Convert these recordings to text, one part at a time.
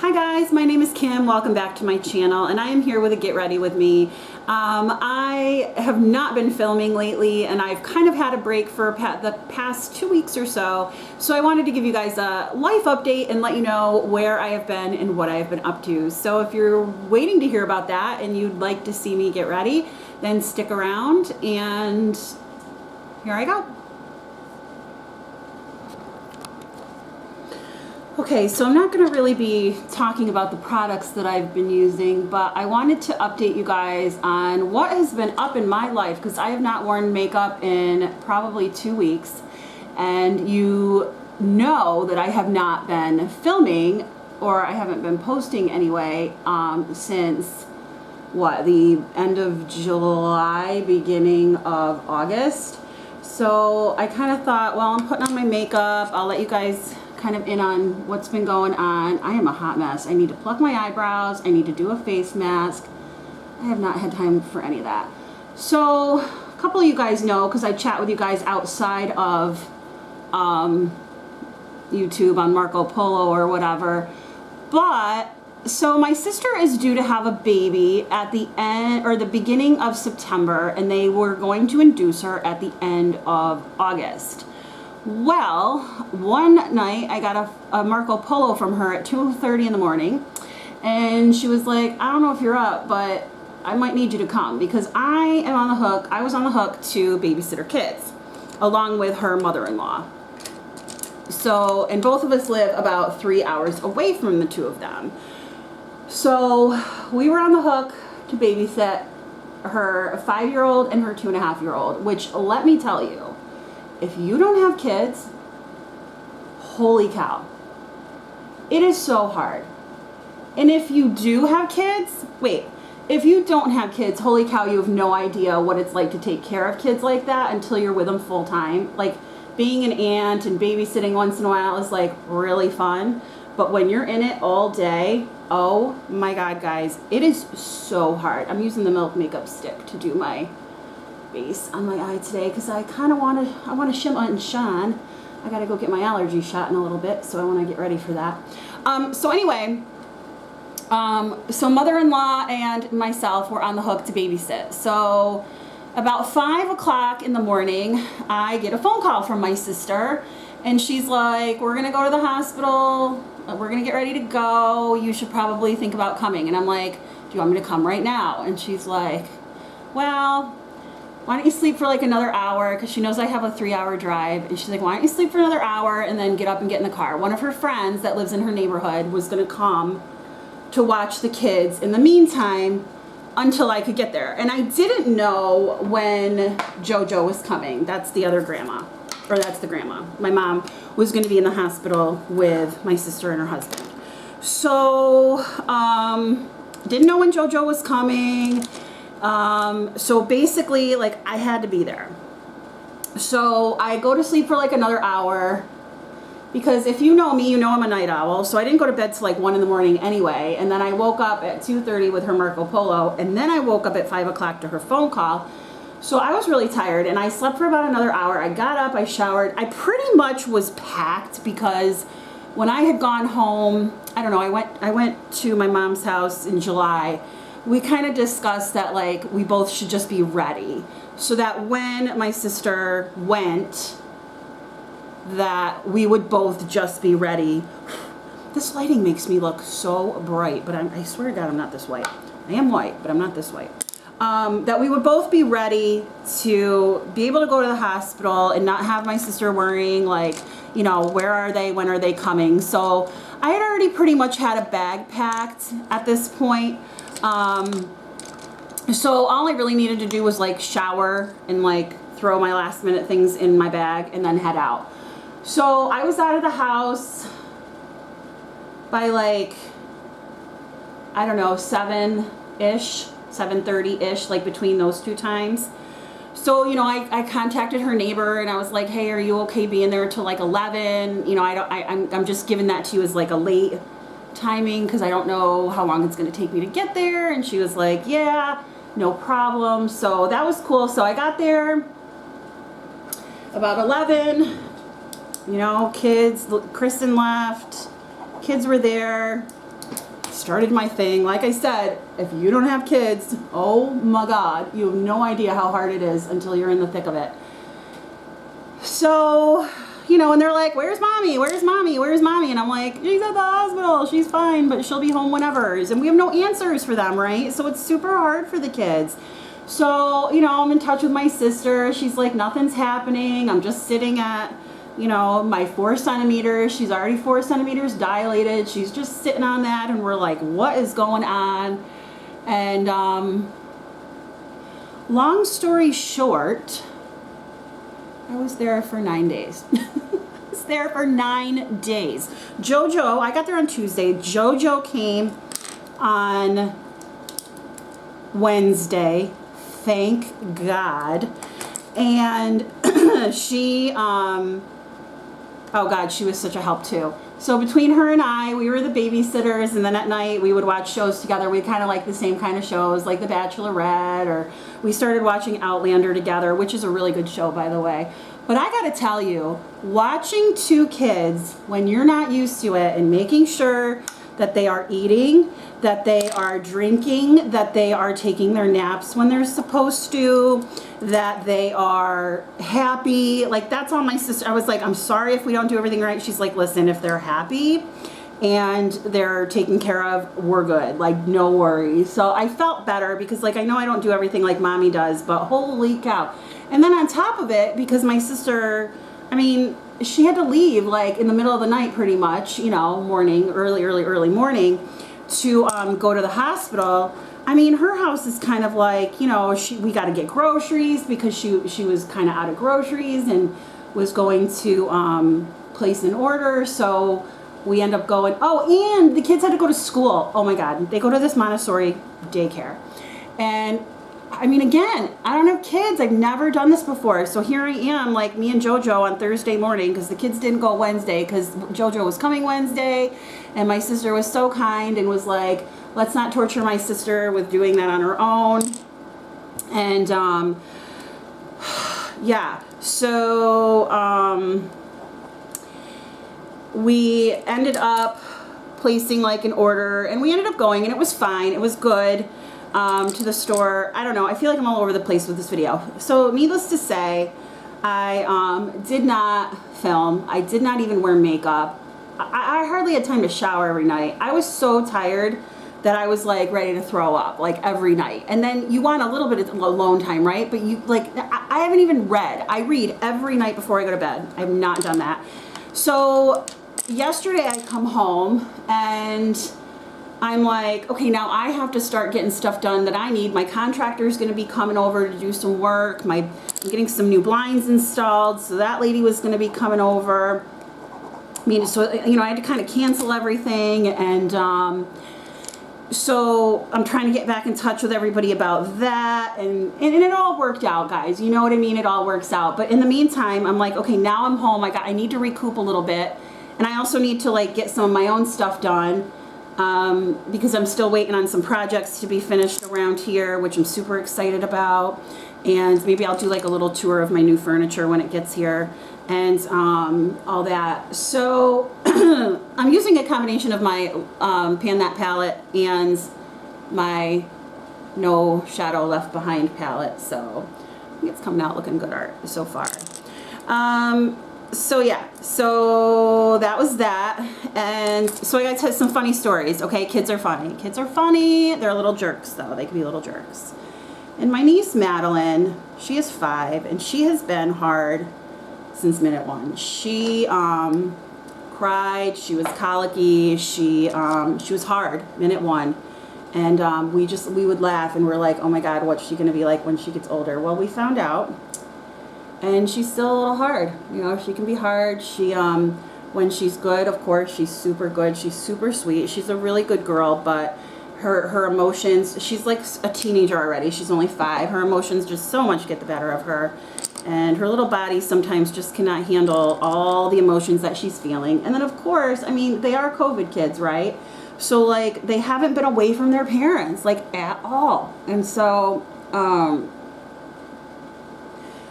Hi guys, my name is Kim. Welcome back to my channel, and I am here with a Get Ready With Me. I have not been filming lately, and I've kind of had a break for the past 2 weeks or so. So I wanted to give you guys a life update and let you know where I have been and what I have been up to. So if you're waiting to hear about that and you'd like to see me get ready, then stick around, and here I go. Okay, so I'm not going to really be talking about the products that I've been using, but I wanted to update you guys on what has been up in my life, because I have not worn makeup in probably 2 weeks, and you know that I have not been filming, or I haven't been posting anyway, since the end of July, beginning of August. So I kind of thought, well, I'm putting on my makeup, I'll let you guys kind of in on what's been going on. I am a hot mess. I need to pluck my eyebrows. I need to do a face mask. I have not had time for any of that. So a couple of you guys know, because I chat with you guys outside of YouTube on Marco Polo or whatever. But so my sister is due to have a baby at the end or the beginning of September, and they were going to induce her at the end of August. Well, one night I got a Marco Polo from her at 2:30 in the morning, and she was like, I don't know if you're up, but I might need you to come, because I am on the hook. I was on the hook to babysit her kids along with her mother-in-law. So, and both of us live about 3 hours away from the two of them. So we were on the hook to babysit her 5-year-old and her 2.5-year-old, which, let me tell you, if you don't have kids, holy cow, it is so hard. And if you do have kids, if you don't have kids, holy cow, you have no idea what it's like to take care of kids like that until you're with them full time. Like, being an aunt and babysitting once in a while is like really fun. But when you're in it all day, oh my God, guys, it is so hard. I'm using the Milk Makeup Stick to do my base on my eye today, because I kind of want to shimmer and shine. I got to go get my allergy shot in a little bit, so I want to get ready for that. So anyway, so mother-in-law and myself were on the hook to babysit. So about 5 o'clock in the morning, I get a phone call from my sister, and she's like, we're going to go to the hospital. We're going to get ready to go. You should probably think about coming. And I'm like, do you want me to come right now? And she's like, well, why don't you sleep for like another hour, because she knows I have a 3-hour drive, and she's like, why don't you sleep for another hour and then get up and get in the car. One of her friends that lives in her neighborhood was going to come to watch the kids in the meantime until I could get there. And I didn't know when JoJo was coming. That's the other grandma, or that's the grandma. My mom was going to be in the hospital with my sister and her husband. So didn't know when JoJo was coming. So basically, like, I had to be there. So I go to sleep for like another hour, because if you know me, you know I'm a night owl. So I didn't go to bed till like 1 in the morning anyway. And then I woke up at 2:30 with her Marco Polo. And then I woke up at 5 o'clock to her phone call. So I was really tired, and I slept for about another hour. I got up, I showered. I pretty much was packed, because when I had gone home, I don't know, I went to my mom's house in July. We kind of discussed that, like, we both should just be ready, so that when my sister went, that we would both just be ready. This lighting makes me look so bright, but I swear to God, I'm not this white. I am white, but I'm not this white. That we would both be ready to be able to go to the hospital and not have my sister worrying, like, you know, where are they, when are they coming? So I had already pretty much had a bag packed at this point. So all I really needed to do was like shower and like throw my last minute things in my bag and then head out. So I was out of the house by like, I don't know, 7-ish, 7:30-ish, like between those two times. So, you know, I contacted her neighbor, and I was like, hey, are you okay being there till like 11? You know, I'm just giving that to you as like a late timing, because I don't know how long it's going to take me to get there. And she was like, yeah, no problem. So that was cool. So I got there about 11, you know, kids, Kristen left, kids were there. started my thing. Like I said, if you don't have kids, oh my God, you have no idea how hard it is until you're in the thick of it. So, and they're like, where's mommy? Where's mommy? Where's mommy? And I'm like, she's at the hospital. She's fine, but she'll be home whenever. And we have no answers for them, right? So it's super hard for the kids. So, I'm in touch with my sister. She's like, nothing's happening. I'm just sitting at, my 4 centimeters. She's already 4 centimeters dilated. She's just sitting on that. And we're like, what is going on? And long story short, I was there for 9 days. I was there for 9 days. JoJo, I got there on Tuesday. JoJo came on Wednesday. Thank God. And she, oh God, she was such a help too. So between her and I, we were the babysitters, and then at night we would watch shows together. We kind of like the same kind of shows, like The Bachelorette, or we started watching Outlander together, which is a really good show, by the way. But I gotta tell you, watching 2 kids when you're not used to it and making sure that they are eating, that they are drinking, that they are taking their naps when they're supposed to, that they are happy. Like, that's all my sister. I was like, I'm sorry if we don't do everything right. She's like, listen, if they're happy and they're taken care of, we're good. Like, no worries. So I felt better because, like, I know I don't do everything like mommy does, but holy cow. And then on top of it, because my sister, she had to leave like in the middle of the night pretty much, morning, early morning, to go to the hospital. Her house is kind of like, we got to get groceries because she was kind of out of groceries and was going to place an order. So we end up going, oh, and the kids had to go to school. Oh my God, they go to this Montessori daycare. And again, I don't have kids. I've never done this before. So here I am, like me and JoJo on Thursday morning, because the kids didn't go Wednesday because JoJo was coming Wednesday. And my sister was so kind and was like, let's not torture my sister with doing that on her own. And yeah, so we ended up placing like an order, and we ended up going, and it was fine. It was good. To the store. I don't know. I feel like I'm all over the place with this video. So needless to say, I did not film. I did not even wear makeup. I hardly had time to shower every night. I was so tired that I was like ready to throw up like every night. And then you want a little bit of alone time, right? But you like, I haven't even read. I read every night before I go to bed. I have not done that. So yesterday I come home and I'm like, okay, now I have to start getting stuff done that I need. My contractor is going to be coming over to do some work. I'm getting some new blinds installed, so that lady was going to be coming over. So I had to kind of cancel everything, and so I'm trying to get back in touch with everybody about that, and it all worked out, guys. You know what I mean? It all works out. But in the meantime, I'm like, okay, now I'm home. I need to recoup a little bit, and I also need to like get some of my own stuff done. Because I'm still waiting on some projects to be finished around here, which I'm super excited about. And maybe I'll do like a little tour of my new furniture when it gets here and all that. So I'm using a combination of my Pan That palette and my No Shadow Left Behind palette. So I think it's coming out looking good art so far. So yeah, so that was that. And so I got to tell some funny stories. Okay, kids are funny. Kids are funny. They're little jerks though. They can be little jerks. And my niece Madeline, she is 5, and she has been hard since minute 1. She cried. She was colicky. She was hard minute 1. And we would laugh, and we're like, oh my God, what's she gonna be like when she gets older? Well, we found out. And she's still a little hard. She can be hard. She, when she's good, of course, she's super good. She's super sweet. She's a really good girl, but her emotions, she's like a teenager already. She's only 5. Her emotions just so much get the better of her. And her little body sometimes just cannot handle all the emotions that she's feeling. And then, of course, they are COVID kids, right? So, like, they haven't been away from their parents, like, at all. And so,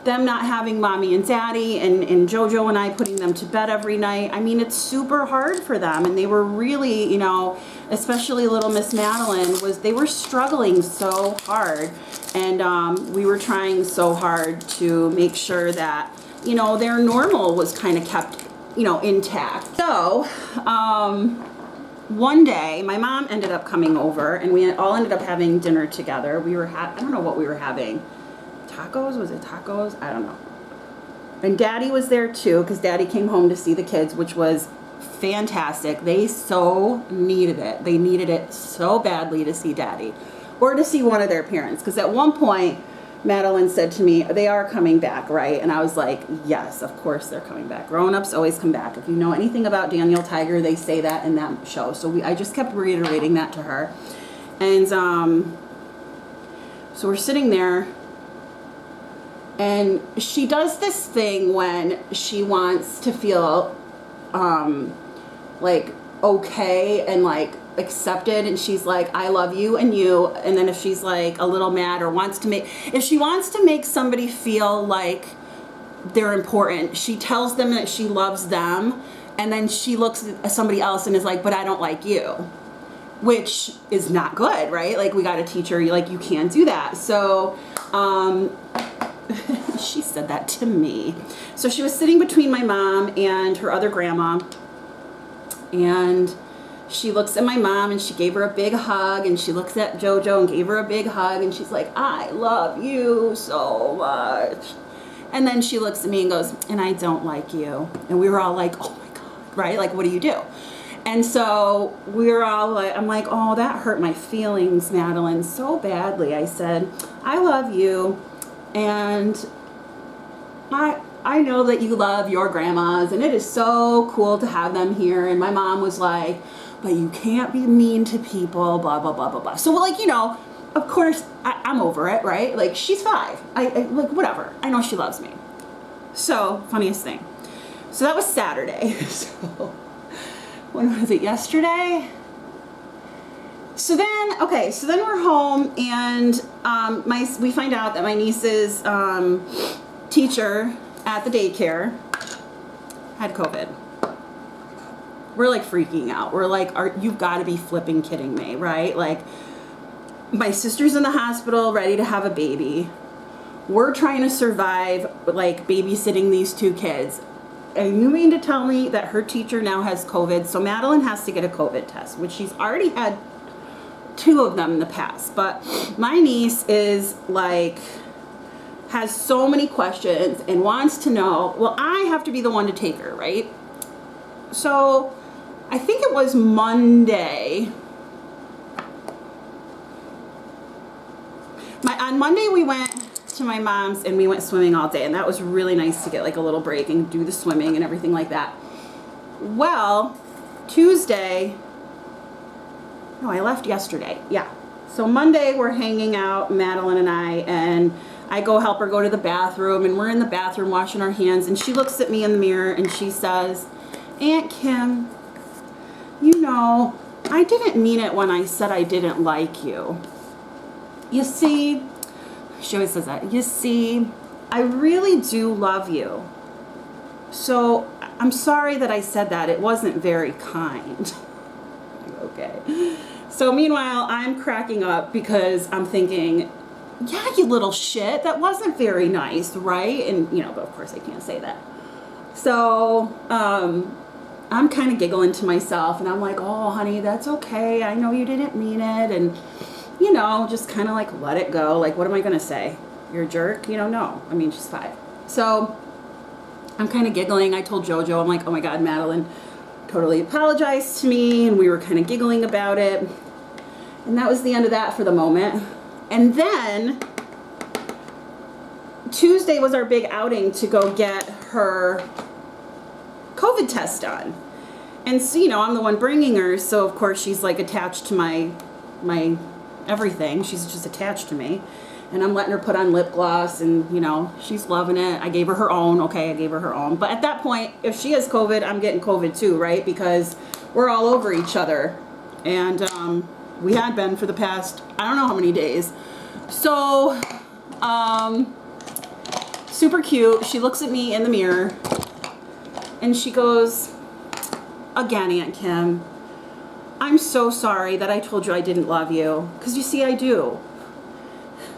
them not having mommy and daddy, and JoJo and I putting them to bed every night. I mean, it's super hard for them, and they were really, you know, especially little Miss Madeline, they were struggling so hard, and we were trying so hard to make sure that, you know, their normal was kind of kept, you know, intact. So one day my mom ended up coming over, and we all ended up having dinner together. We were I don't know what we were having. Tacos? Was it tacos? I don't know. And Daddy was there too, because Daddy came home to see the kids, which was fantastic. They so needed it. They needed it so badly to see Daddy, or to see one of their parents. Because at one point, Madeline said to me, they are coming back, right? And I was like, yes, of course they're coming back. Grown-ups always come back. If you know anything about Daniel Tiger, they say that in that show. So I just kept reiterating that to her. And so we're sitting there, and she does this thing when she wants to feel like okay and like accepted, and she's like, I love you and you. And then if she's like a little mad or if she wants to make somebody feel like they're important, she tells them that she loves them, and then she looks at somebody else and is like, but I don't like you, which is not good, right? Like, we got to teach her, like, you can't do that. So she said that to me. So she was sitting between my mom and her other grandma, and she looks at my mom and she gave her a big hug, and she looks at JoJo and gave her a big hug, and she's like, I love you so much. And then she looks at me and goes, and I don't like you. And we were all like, oh my God, right? Like, what do you do? And so we were all like, I'm like, oh, that hurt my feelings, Madeline, so badly. I said, I love you, and I know that you love your grandmas, and it is so cool to have them here. And my mom was like, but you can't be mean to people, blah, blah, blah, blah, blah. So, like, you know, of course, I'm over it, right? Like, she's 5. I like, whatever. I know she loves me. So, funniest thing. So that was Saturday. So, when was it? Yesterday? So then, okay, so then we're home, and we find out that my niece's teacher at the daycare had COVID. We're like freaking out. We're like, you've got to be flipping kidding me, right? Like, my sister's in the hospital ready to have a baby. We're trying to survive, like, babysitting these 2 kids. And you mean to tell me that her teacher now has COVID? So Madeline has to get a COVID test, which she's already had 2 of them in the past. But my niece is like, has so many questions and wants to know. Well, I have to be the one to take her, right? So I think it was Monday. On Monday we went to my mom's and we went swimming all day, and that was really nice to get like a little break and do the swimming and everything like that. Well, Tuesday, no, I left yesterday. Yeah. So Monday we're hanging out, Madeline and I go help her go to the bathroom, and we're in the bathroom washing our hands, and she looks at me in the mirror and she says, Aunt Kim, you know, I didn't mean it when I said I didn't like you. You see, she always says that, you see, I really do love you. So I'm sorry that I said that. It wasn't very kind. Okay. So meanwhile, I'm cracking up because I'm thinking, yeah, you little shit, that wasn't very nice, right? And, you know, but of course I can't say that. So, I'm kind of giggling to myself, and I'm like, oh, honey, that's okay. I know you didn't mean it. And, you know, just kind of like let it go. Like, what am I going to say? You're a jerk? You know, no. I mean, she's 5. So I'm kind of giggling. I told JoJo, I'm like, oh my God, Madeline totally apologized to me. And we were kind of giggling about it. And that was the end of that for the moment. And then Tuesday was our big outing to go get her COVID test done. And so, you know, I'm the one bringing her, so of course she's like attached to my everything. She's just attached to me. And I'm letting her put on lip gloss, and, you know, she's loving it. I gave her her own. Okay, I gave her her own. But at that point, if she has COVID, I'm getting COVID too, right? Because we're all over each other. And we had been for the past, I don't know how many days. So super cute. She looks at me in the mirror and she goes, again, Aunt Kim, I'm so sorry that I told you I didn't love you. Because you see, I do.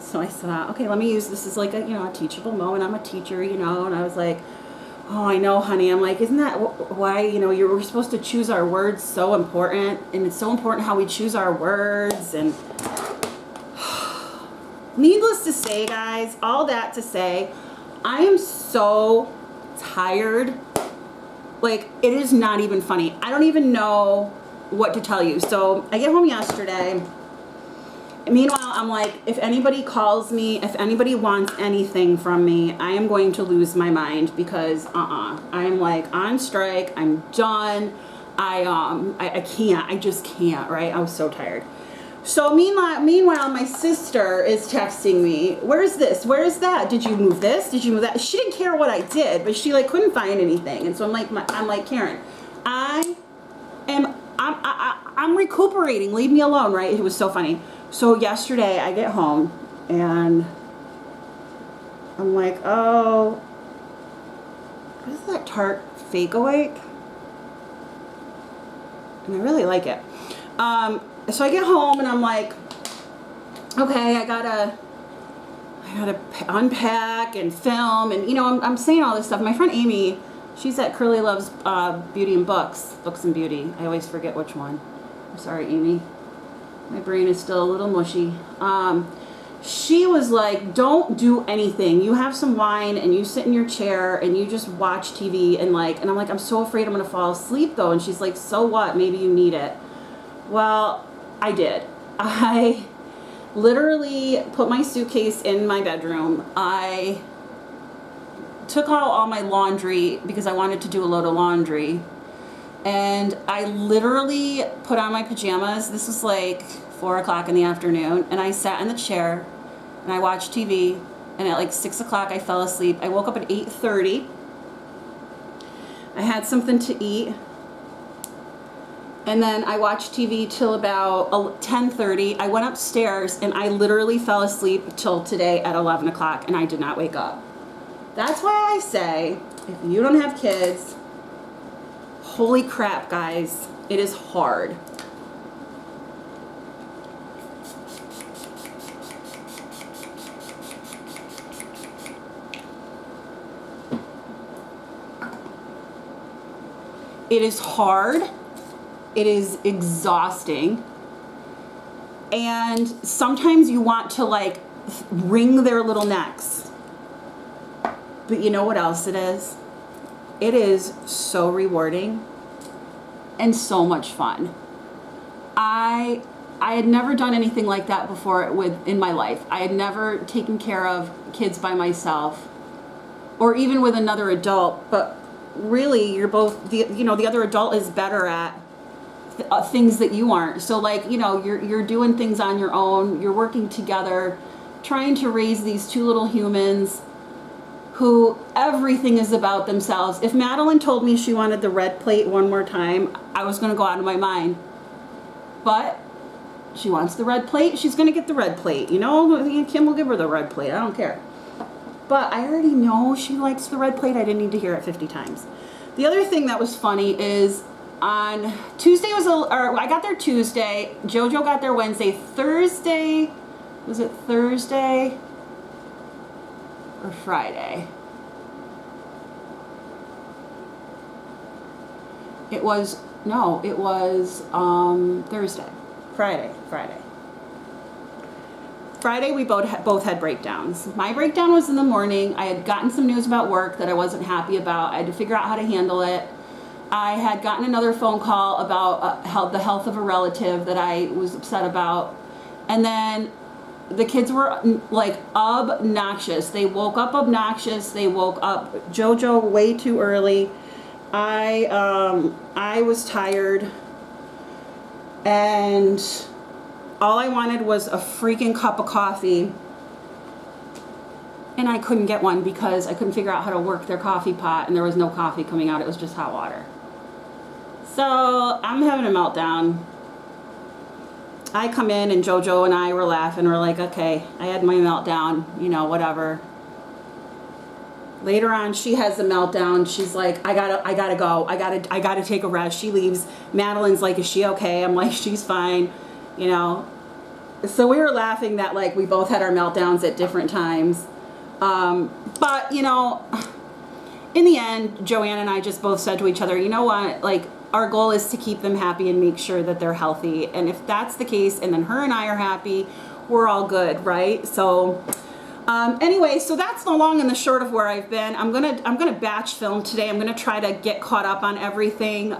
So I said, okay, let me use this as like a, a teachable moment. I'm a teacher, and I was like, oh, I know, honey. I'm like, isn't that why, we're supposed to choose our words so important? And it's so important how we choose our words. And needless to say, guys, all that to say, I am so tired. Like, it is not even funny. I don't even know what to tell you. So I get home yesterday. Meanwhile, I'm like, if anybody calls me, if anybody wants anything from me, I am going to lose my mind because I'm like on strike. I'm done. I can't. I just can't, right? I was so tired. So meanwhile, my sister is texting me, where's this? Where is that? Did you move this? Did you move that? She didn't care what I did, but she like couldn't find anything. And so I'm like, Karen, I'm recuperating. Leave me alone, right? It was so funny. So yesterday I get home and I'm like, oh, what is that Tarte Fake Awake? And I really like it. So I get home and I'm like, okay, I gotta unpack and film and I'm saying all this stuff. My friend Amy, she's at Curly Loves Beauty and Books and Beauty. I always forget which one. I'm sorry, Amy. My brain is still a little mushy. She was like, don't do anything. You have some wine and you sit in your chair and you just watch TV and I'm like, I'm so afraid I'm gonna fall asleep though. And she's like, so what? Maybe you need it. Well, I did. I literally put my suitcase in my bedroom. I took out all my laundry because I wanted to do a load of laundry. And I literally put on my pajamas. This was like 4 o'clock in the afternoon. And I sat in the chair and I watched TV. And at like 6 o'clock, I fell asleep. I woke up at 8:30. I had something to eat. And then I watched TV till about 10:30. I went upstairs and I literally fell asleep till today at 11 o'clock and I did not wake up. That's why I say, if you don't have kids, holy crap, guys, it is hard. It is hard. It is exhausting. And sometimes you want to like wring their little necks. But you know what else it is? It is so rewarding and so much fun. I had never done anything like that before in my life. I had never taken care of kids by myself or even with another adult, but really you're both the other adult is better at things that you aren't. So like, you're doing things on your own, you're working together, trying to raise these two little humans who everything is about themselves. If Madeline told me she wanted the red plate one more time, I was going to go out of my mind. But she wants the red plate, she's going to get the red plate. Kim will give her the red plate. I don't care. But I already know she likes the red plate. I didn't need to hear it 50 times. The other thing that was funny is on Tuesday I got there Tuesday. JoJo got there Wednesday. Thursday, was it Thursday or Friday? It was Thursday. Friday we both had breakdowns. My breakdown was in the morning. I had gotten some news about work that I wasn't happy about. I had to figure out how to handle it. I had gotten another phone call about the health of a relative that I was upset about. And then the kids were like obnoxious. They woke up obnoxious. They woke up JoJo way too early. I was tired. And all I wanted was a freaking cup of coffee. And I couldn't get one because I couldn't figure out how to work their coffee pot and there was no coffee coming out. It was just hot water. So I'm having a meltdown. I come in and JoJo and I were laughing. We're like, okay, I had my meltdown, whatever. Later on, she has a meltdown. She's like, I gotta go. I gotta take a rest. She leaves. Madeline's like, is she okay? I'm like, she's fine, you know. So we were laughing that like we both had our meltdowns at different times. But you know, in the end, Joanne and I just both said to each other, you know what, like our goal is to keep them happy and make sure that they're healthy. And if that's the case, and then her and I are happy, we're all good, right? So anyway, so that's the long and the short of where I've been. I'm gonna batch film today. I'm gonna try to get caught up on everything.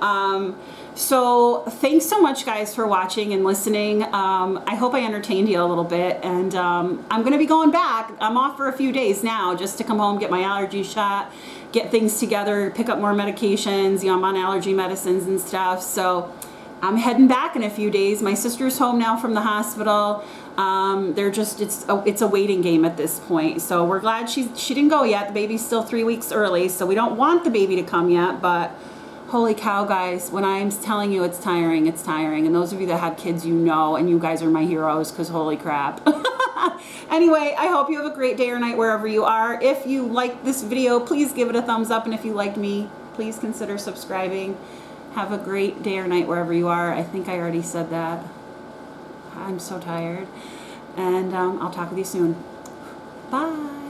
So thanks so much, guys, for watching and listening. I hope I entertained you a little bit, and I'm gonna be going back. I'm off for a few days now, just to come home, get my allergy shot, get things together, pick up more medications. You know, I'm on allergy medicines and stuff. So I'm heading back in a few days. My sister's home now from the hospital. They're just, it's a waiting game at this point. So we're glad she didn't go yet. The baby's still 3 weeks early, so we don't want the baby to come yet, but holy cow, guys, when I'm telling you it's tiring, it's tiring. And those of you that have kids, you know, and you guys are my heroes, because holy crap. Anyway, I hope you have a great day or night wherever you are. If you liked this video, please give it a thumbs up. And if you liked me, please consider subscribing. Have a great day or night wherever you are. I think I already said that. I'm so tired. And I'll talk with you soon. Bye.